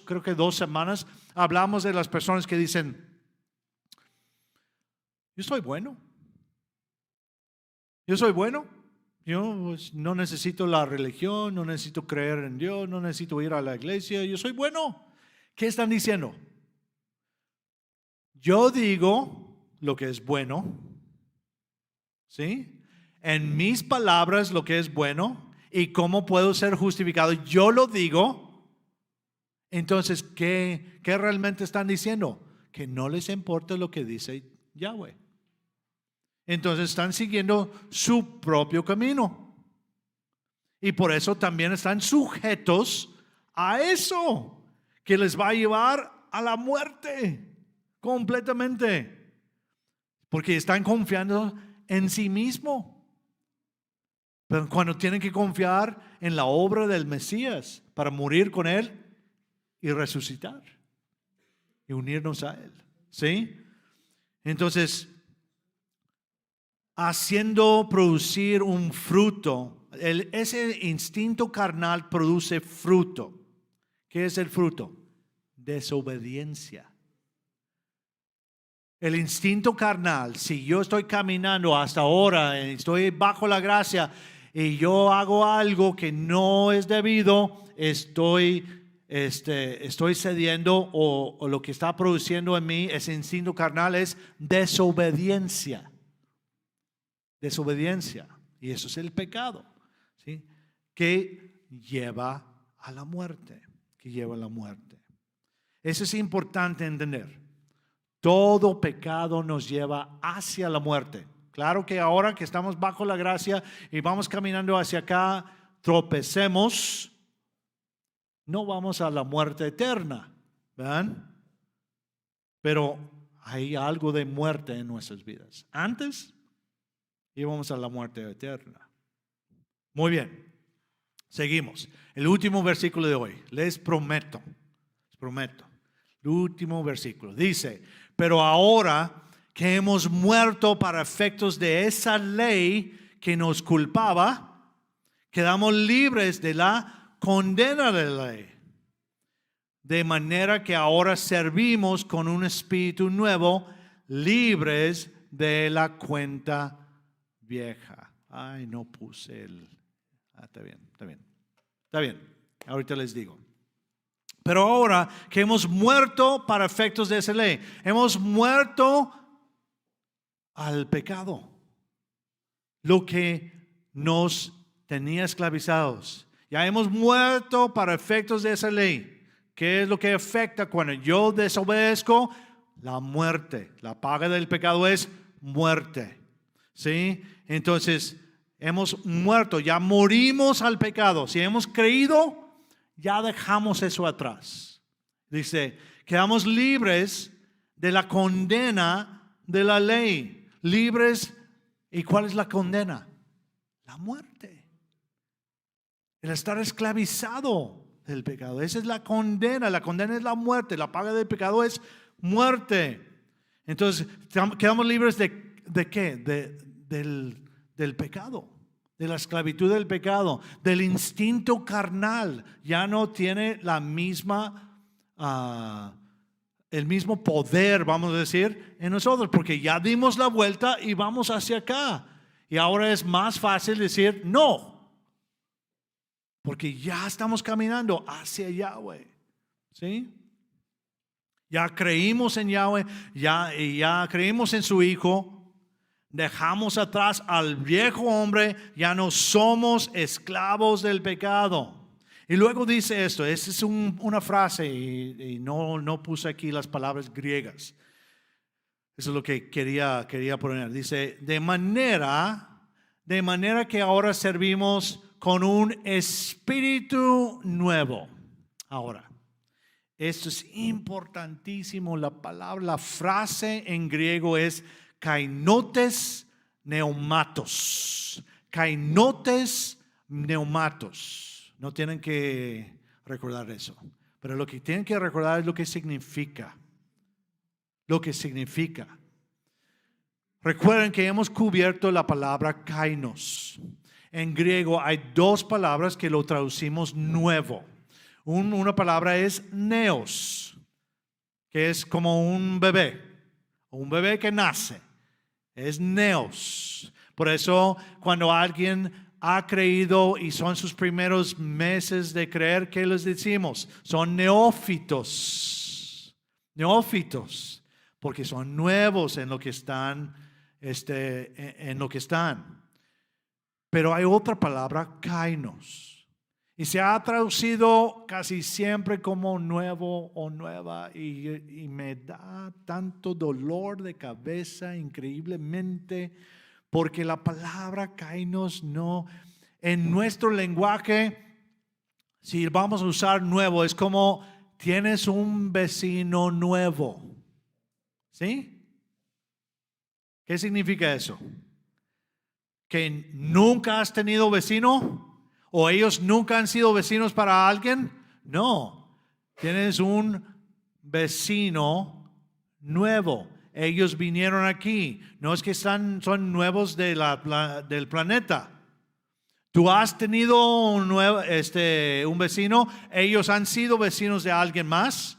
creo que 2 semanas, hablamos de las personas que dicen, yo soy bueno. Yo soy bueno. Yo pues, no necesito la religión, no necesito creer en Dios, no necesito ir a la iglesia. Yo soy bueno. ¿Qué están diciendo? Yo digo lo que es bueno. ¿Sí? En mis palabras lo que es bueno. ¿Y cómo puedo ser justificado? Yo lo digo. Entonces, ¿qué realmente están diciendo? Que no les importa lo que dice Yahweh. Entonces están siguiendo su propio camino. Y por eso también están sujetos a eso, que les va a llevar a la muerte completamente. Porque están confiando en sí mismo. Pero cuando tienen que confiar en la obra del Mesías para morir con Él y resucitar y unirnos a Él. ¿Sí? Entonces, haciendo producir un fruto, ese instinto carnal produce fruto. ¿Qué es el fruto? Desobediencia. El instinto carnal, si yo estoy caminando hasta ahora, estoy bajo la gracia y yo hago algo que no es debido, estoy cediendo o lo que está produciendo en mí, ese instinto carnal es desobediencia. Desobediencia. Y eso es el pecado, ¿sí? Que lleva a la muerte. Que lleva a la muerte. Eso es importante entender. Todo pecado nos lleva hacia la muerte. Claro que ahora que estamos bajo la gracia y vamos caminando hacia acá, tropecemos, no vamos a la muerte eterna, ¿verdad? Pero hay algo de muerte en nuestras vidas. Antes íbamos a la muerte eterna. Muy bien, seguimos. El último versículo de hoy, les prometo. El último versículo dice: pero ahora que hemos muerto para efectos de esa ley que nos culpaba, quedamos libres de la condena de la ley. De manera que ahora servimos con un espíritu nuevo, libres de la cuenta vieja. Ay, no puse el... está bien. Ahorita les digo. Pero ahora que hemos muerto para efectos de esa ley, hemos muerto al pecado, lo que nos tenía esclavizados. Ya hemos muerto para efectos de esa ley. ¿Qué es lo que afecta cuando yo desobedezco? La muerte. La paga del pecado es muerte. ¿Sí? Entonces, hemos muerto, ya morimos al pecado. Si hemos creído, ya dejamos eso atrás. Dice, quedamos libres de la condena de la ley. Libres. ¿Y cuál es la condena? La muerte. El estar esclavizado del pecado. Esa es la condena. La condena es la muerte. La paga del pecado es muerte. Entonces, quedamos libres de ¿qué? Del pecado. De la esclavitud del pecado. Del instinto carnal. Ya no tiene la misma... el mismo poder, vamos a decir, en nosotros, porque ya dimos la vuelta y vamos hacia acá. Y ahora es más fácil decir no, porque ya estamos caminando hacia Yahweh. ¿Sí? Ya creímos en Yahweh, ya creímos en su Hijo, dejamos atrás al viejo hombre, ya no somos esclavos del pecado. Y luego dice esto, esta es una frase y no puse aquí las palabras griegas. Eso es lo que quería poner. Dice, de manera que ahora servimos con un espíritu nuevo. Ahora, esto es importantísimo. La frase en griego es kainotes neumatos. Kainotes neumatos. No tienen que recordar eso. Pero lo que tienen que recordar es lo que significa. Lo que significa. Recuerden que hemos cubierto la palabra kainos. En griego hay dos palabras que lo traducimos nuevo. Una palabra es neos, que es como un bebé que nace. Es neos. Por eso cuando alguien ha creído y son sus primeros meses de creer, ¿qué les decimos? Son neófitos. Neófitos. Porque son nuevos en lo que están, Pero hay otra palabra, kainos. Y se ha traducido casi siempre como nuevo o nueva. Y me da tanto dolor de cabeza increíblemente. Porque la palabra kainos no, en nuestro lenguaje, si vamos a usar nuevo, es como tienes un vecino nuevo. ¿Sí? ¿Qué significa eso? ¿Que nunca has tenido vecino? ¿O ellos nunca han sido vecinos para alguien? No, tienes un vecino nuevo. Ellos vinieron aquí. No es que son nuevos del planeta. Tú has tenido un vecino. Ellos han sido vecinos de alguien más.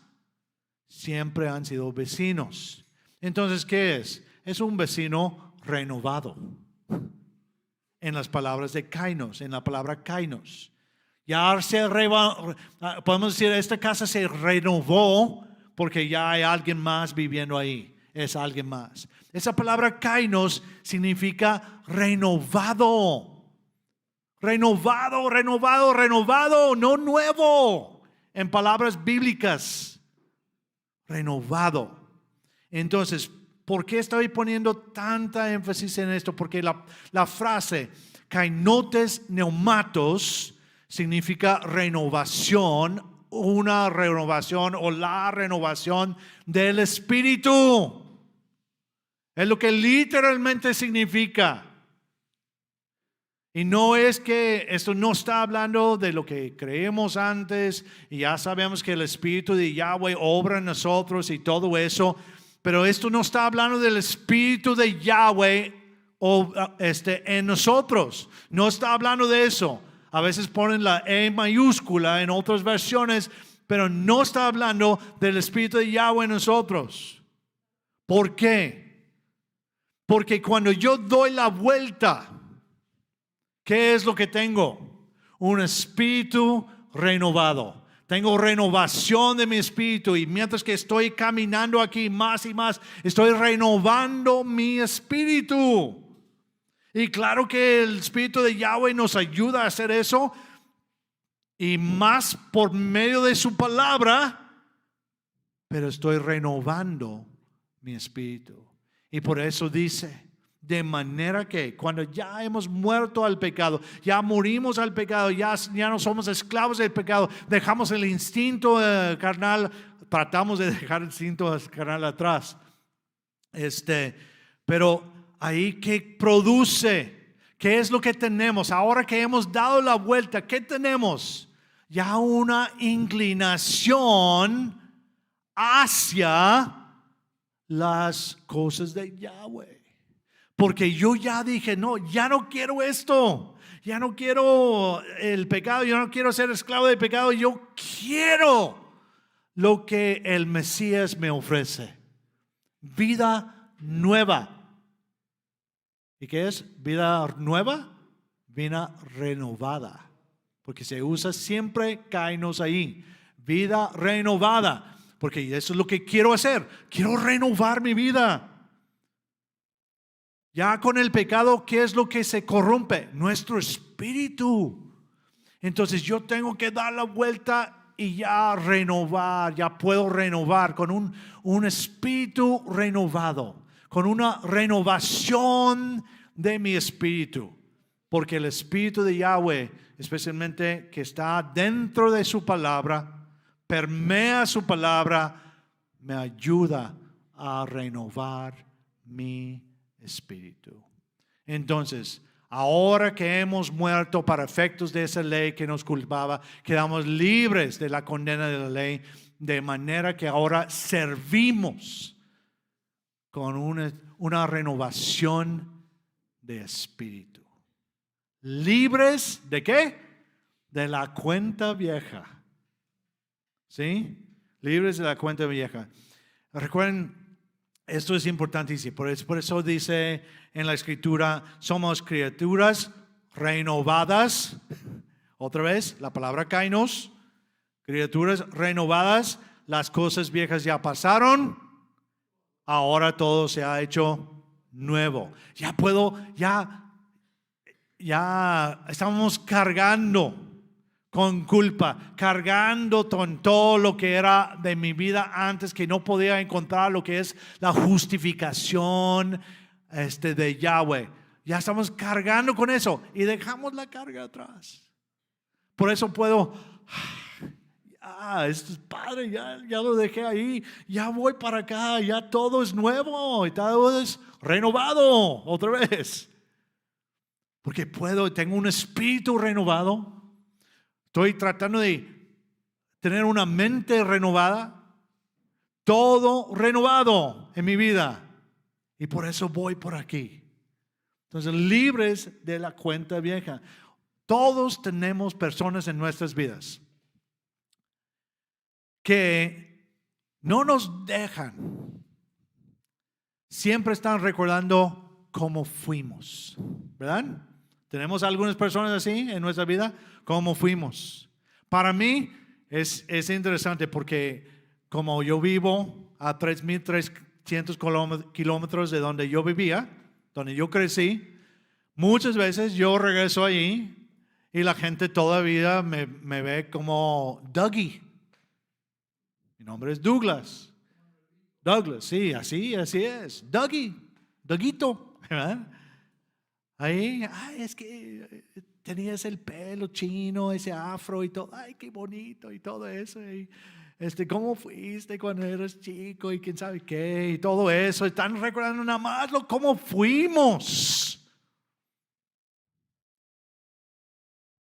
Siempre han sido vecinos. Entonces, ¿qué es? Es un vecino renovado. En las palabras de kainos, en la palabra kainos. Ya podemos decir, esta casa se renovó porque ya hay alguien más viviendo ahí. Es alguien más. Esa palabra kainos significa renovado. Renovado, no nuevo. En palabras bíblicas. Renovado. Entonces, ¿por qué estoy poniendo tanta énfasis en esto? Porque la frase kainotes neumatos significa renovación, una renovación o la renovación del espíritu. Es lo que literalmente significa. Y no es que esto no está hablando de lo que creemos antes y ya sabemos que el espíritu de Yahweh obra en nosotros y todo eso. Pero esto no está hablando del espíritu de Yahweh en nosotros. No está hablando de eso. A veces ponen la E mayúscula en otras versiones, pero no está hablando del espíritu de Yahweh en nosotros. ¿Por qué? Porque cuando yo doy la vuelta, ¿qué es lo que tengo? Un espíritu renovado. Tengo renovación de mi espíritu y mientras que estoy caminando aquí más y más, estoy renovando mi espíritu. Y claro que el espíritu de Yahweh nos ayuda a hacer eso y más por medio de su palabra, pero estoy renovando mi espíritu. Y por eso dice, de manera que cuando ya hemos muerto al pecado, ya morimos al pecado, ya no somos esclavos del pecado, dejamos el instinto carnal, tratamos de dejar el instinto carnal atrás. Pero ahí, ¿qué produce? ¿Qué es lo que tenemos? Ahora que hemos dado la vuelta, ¿qué tenemos? Ya una inclinación hacia las cosas de Yahweh. Porque yo ya dije, no, ya no quiero esto. Ya no quiero el pecado, yo no quiero ser esclavo del pecado. Yo quiero lo que el Mesías me ofrece. Vida nueva. ¿Y qué es? Vida nueva, vida renovada. Porque se usa siempre kainos ahí. Vida renovada. porque eso es lo que quiero hacer. Quiero renovar mi vida. Ya con el pecado, ¿qué es lo que se corrompe? Nuestro espíritu. Entonces yo tengo que dar la vuelta y ya renovar, ya puedo renovar con un espíritu renovado, con una renovación de mi espíritu. Porque el espíritu de Yahweh, especialmente que está dentro de su palabra, permea su palabra, me ayuda a renovar mi espíritu. Entonces, ahora que hemos muerto para efectos de esa ley que nos culpaba, quedamos libres de la condena de la ley, de manera que ahora servimos con una renovación de espíritu. ¿Libres de qué? De la cuenta vieja. ¿Sí? Libres de la cuenta vieja. Recuerden, esto es importantísimo. Por eso dice en la escritura, somos criaturas renovadas. Otra vez, la palabra kainos. Criaturas renovadas. Las cosas viejas ya pasaron. Ahora todo se ha hecho nuevo. Ya estamos cargando con culpa, cargando con todo lo que era de mi vida antes, que no podía encontrar lo que es la justificación de Yahweh. Ya estamos cargando con eso y dejamos la carga atrás. Por eso puedo, esto es padre, ya lo dejé ahí, ya voy para acá, ya todo es nuevo y todo es renovado otra vez. Porque tengo un espíritu renovado. Estoy tratando de tener una mente renovada, todo renovado en mi vida. Y por eso voy por aquí. Entonces, libres de la cuenta vieja. Todos tenemos personas en nuestras vidas que no nos dejan. Siempre están recordando cómo fuimos, ¿verdad? Tenemos algunas personas así en nuestra vida, cómo fuimos. Para mí es interesante porque como yo vivo a 3,300 kilómetros de donde yo vivía, donde yo crecí, muchas veces yo regreso allí y la gente todavía me ve como Dougie. Mi nombre es Douglas. Douglas, sí, así es. Dougie, Douguito, ¿verdad? Ahí, es que tenías el pelo chino, ese afro y todo. Ay, qué bonito y todo eso. Y, ¿cómo fuiste cuando eras chico y quién sabe qué? Y todo eso. Están recordando nada más cómo fuimos.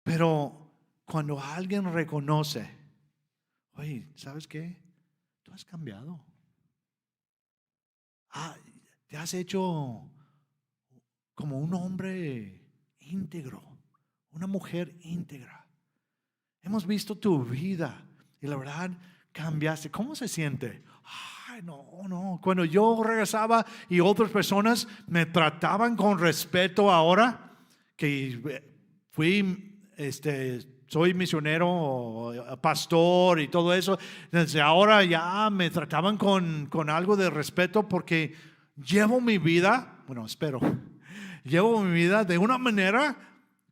Pero cuando alguien reconoce, oye, ¿sabes qué? Tú has cambiado. Te has hecho como un hombre íntegro, una mujer íntegra. Hemos visto tu vida y la verdad cambiaste. ¿Cómo se siente? Ay, no. Cuando yo regresaba y otras personas me trataban con respeto ahora que soy misionero, pastor y todo eso, desde ahora ya me trataban con algo de respeto porque llevo mi vida, llevo mi vida de una manera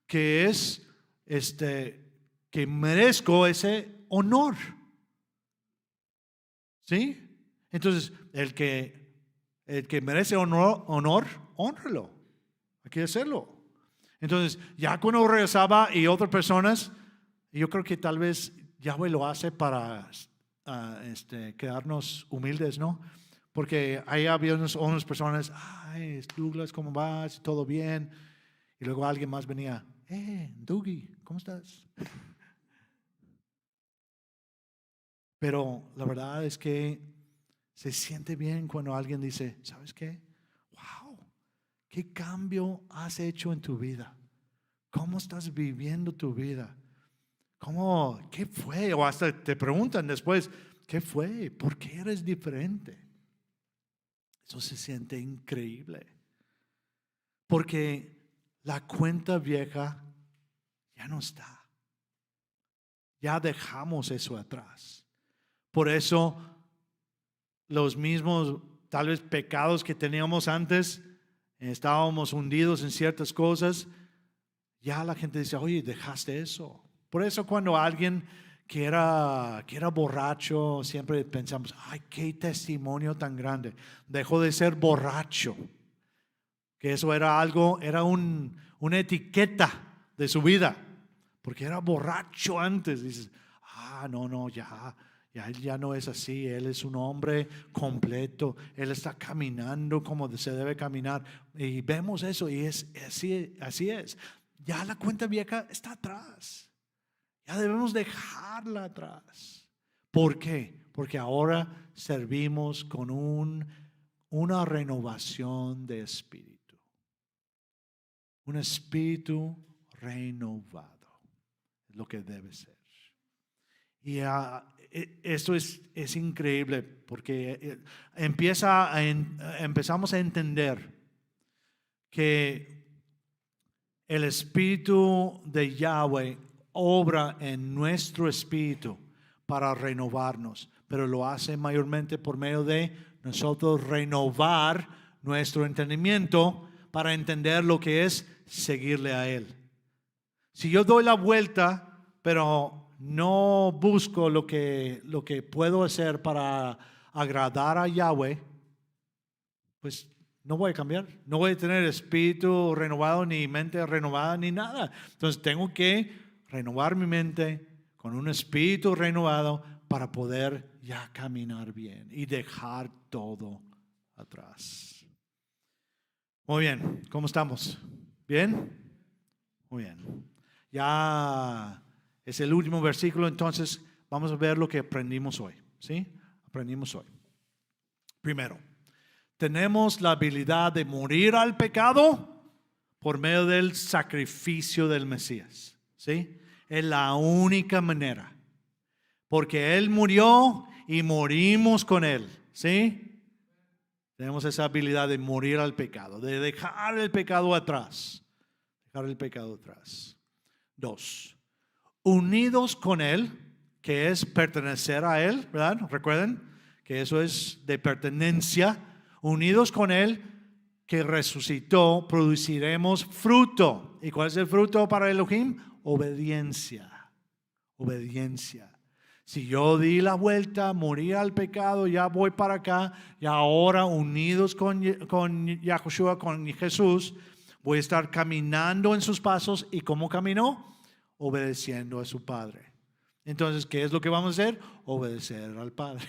que es, que merezco ese honor. ¿Sí? Entonces, el que merece honor, honralo. Hay que hacerlo. Entonces, ya cuando regresaba y otras personas, yo creo que tal vez Yahweh lo hace para quedarnos humildes, ¿no? Porque ahí había unas personas, ay, Douglas, ¿cómo vas? ¿Todo bien? Y luego alguien más venía, Dougie, ¿cómo estás? Pero la verdad es que se siente bien cuando alguien dice, ¿sabes qué? Wow, ¿qué cambio has hecho en tu vida? ¿Cómo estás viviendo tu vida? ¿Qué fue? O hasta te preguntan después, ¿qué fue? ¿Por qué eres diferente? Eso se siente increíble. Porque la cuenta vieja ya no está. Ya dejamos eso atrás. Por eso los mismos, tal vez, pecados que teníamos antes, estábamos hundidos en ciertas cosas, ya la gente dice, oye, dejaste eso. Por eso cuando alguien que era borracho, siempre pensamos, ay, qué testimonio tan grande. Dejó de ser borracho. Que eso era algo, era una etiqueta de su vida. Porque era borracho antes. Dices, no, ya él ya no es así. Él es un hombre completo. Él está caminando como se debe caminar. Y vemos eso y así es. Ya la cuenta vieja está atrás. Ya debemos dejarla atrás. ¿Por qué? Porque ahora servimos con una renovación de espíritu. Un espíritu renovado. Es lo que debe ser. Y esto es increíble porque empezamos a entender que el espíritu de Yahweh obra en nuestro espíritu para renovarnos, pero lo hace mayormente por medio de nosotros renovar nuestro entendimiento para entender lo que es seguirle a Él. Si yo doy la vuelta, pero no busco lo que puedo hacer para agradar a Yahweh, pues no voy a cambiar, no voy a tener espíritu renovado, ni mente renovada, ni nada. Entonces tengo que renovar mi mente con un espíritu renovado para poder ya caminar bien y dejar todo atrás. Muy bien, ¿cómo estamos? ¿Bien? Muy bien. Ya es el último versículo, entonces vamos a ver lo que aprendimos hoy. ¿Sí? Aprendimos hoy. Primero, tenemos la habilidad de morir al pecado por medio del sacrificio del Mesías. ¿Sí? Es la única manera. Porque Él murió y morimos con Él. ¿Sí? Tenemos esa habilidad de morir al pecado, de dejar el pecado atrás. Dejar el pecado atrás. 2. Unidos con Él, que es pertenecer a Él, ¿verdad? Recuerden que eso es de pertenencia. Unidos con Él, que resucitó, produciremos fruto. ¿Y cuál es el fruto para Elohim? Obediencia. Obediencia. Si yo di la vuelta, morí al pecado, ya voy para acá, y ahora unidos con Yahushua, con Jesús, voy a estar caminando en sus pasos. ¿Y cómo caminó? Obedeciendo a su Padre. Entonces, ¿qué es lo que vamos a hacer? Obedecer al Padre.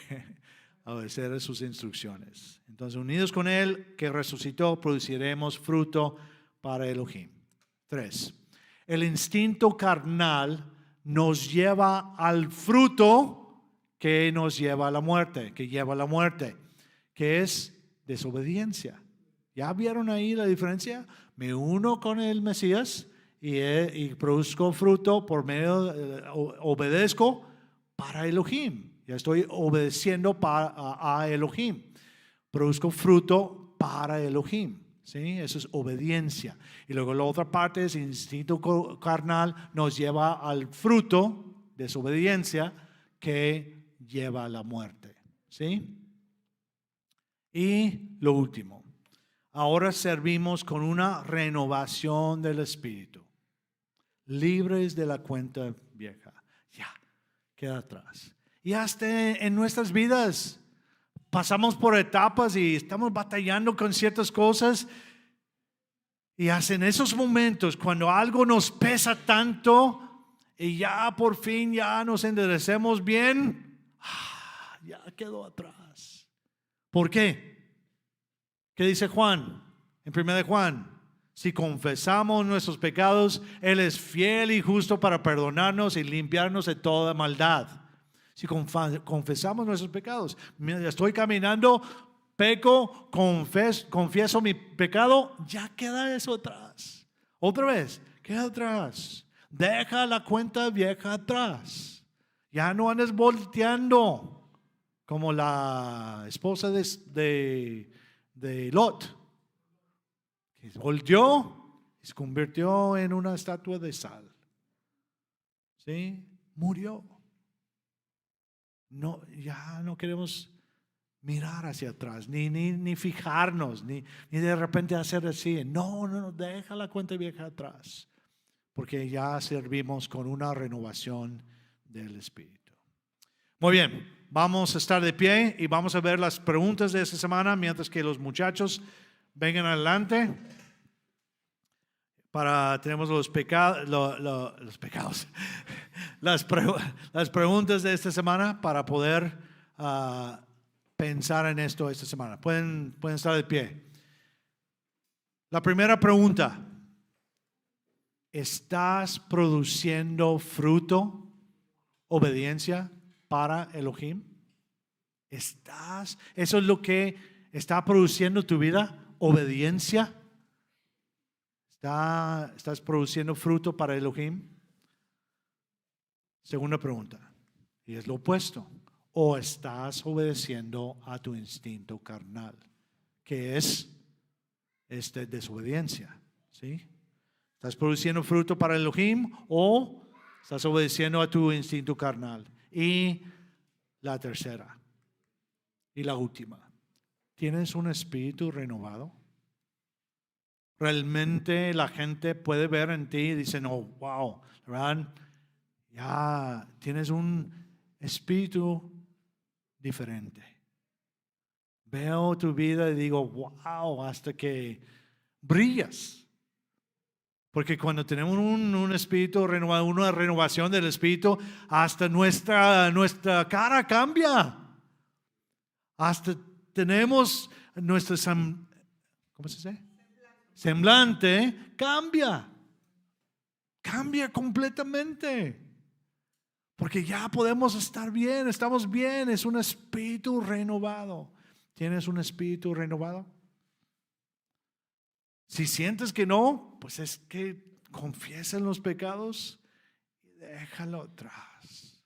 Obedecer a sus instrucciones. Entonces, unidos con Él, que resucitó, produciremos fruto para Elohim. 3. El instinto carnal nos lleva al fruto que nos lleva a la muerte, que es desobediencia. ¿Ya vieron ahí la diferencia? Me uno con el Mesías y produzco fruto por medio, obedezco para Elohim. Ya estoy obedeciendo a Elohim. Produzco fruto para Elohim. ¿Sí? Eso es obediencia. Y luego la otra parte es instinto carnal, nos lleva al fruto, desobediencia, que lleva a la muerte. ¿Sí? Y lo último, ahora servimos con una renovación del espíritu, libres de la cuenta vieja. Ya, queda atrás. Y hasta en nuestras vidas pasamos por etapas y estamos batallando con ciertas cosas. Y hasta en esos momentos, cuando algo nos pesa tanto y ya por fin ya nos enderecemos bien, ya quedó atrás. ¿Por qué? ¿Qué dice Juan? En 1 de Juan, si confesamos nuestros pecados, Él es fiel y justo para perdonarnos y limpiarnos de toda maldad. Si confesamos nuestros pecados, mira, estoy caminando, peco, confieso mi pecado, ya queda eso atrás. Otra vez, queda atrás. Deja la cuenta vieja atrás. Ya no andes volteando como la esposa de Lot, que volteó y se convirtió en una estatua de sal. ¿Sí? Murió. No, ya no queremos mirar hacia atrás, ni fijarnos, ni de repente hacer así. No, deja la cuenta vieja atrás, porque ya servimos con una renovación del Espíritu. Muy bien, vamos a estar de pie y vamos a ver las preguntas de esta semana mientras que los muchachos vengan adelante. Tenemos los pecados, las preguntas de esta semana para poder pensar en esto esta semana. Pueden estar de pie. La primera pregunta: ¿estás produciendo fruto, obediencia para Elohim? ¿Eso es lo que está produciendo tu vida? ¿Obediencia? ¿Estás produciendo fruto para Elohim? Segunda pregunta, y es lo opuesto: ¿o estás obedeciendo a tu instinto carnal, que es desobediencia? ¿Sí? ¿Estás produciendo fruto para Elohim o estás obedeciendo a tu instinto carnal? Y la tercera y la última: ¿tienes un espíritu renovado? Realmente la gente puede ver en ti y dice, no, wow, ¿verdad? Ya tienes un espíritu diferente. Veo tu vida y digo, wow, hasta que brillas. Porque cuando tenemos un espíritu renovado, una renovación del espíritu, hasta nuestra cara cambia. Hasta tenemos nuestro, ¿cómo se dice? Semblante cambia completamente, porque ya podemos estar bien, estamos bien, es un espíritu renovado. ¿Tienes un espíritu renovado? Si sientes que no, pues es que confiesa en los pecados y déjalo atrás.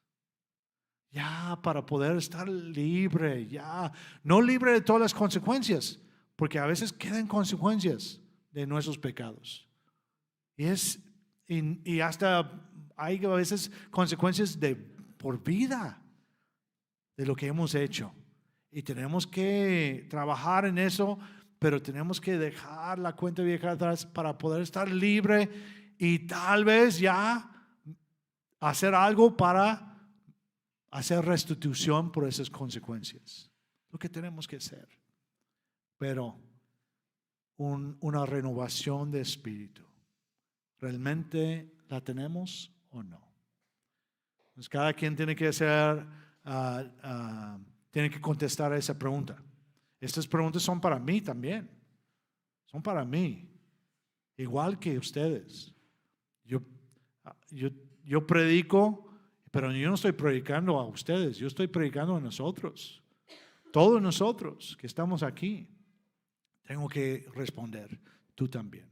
Ya, para poder estar libre, ya, no libre de todas las consecuencias, porque a veces quedan consecuencias de nuestros pecados. Y hasta hay a veces consecuencias por vida de lo que hemos hecho. Y tenemos que trabajar en eso, pero tenemos que dejar la cuenta vieja atrás para poder estar libre y tal vez ya hacer algo para hacer restitución por esas consecuencias. Lo que tenemos que hacer. Pero una renovación de espíritu, ¿realmente la tenemos o no? Pues cada quien tiene que hacer, tiene que contestar a esa pregunta. Estas preguntas son para mí también, son para mí, igual que ustedes. Yo predico, pero yo no estoy predicando a ustedes, yo estoy predicando a nosotros, todos nosotros que estamos aquí. Tengo que responder, tú también.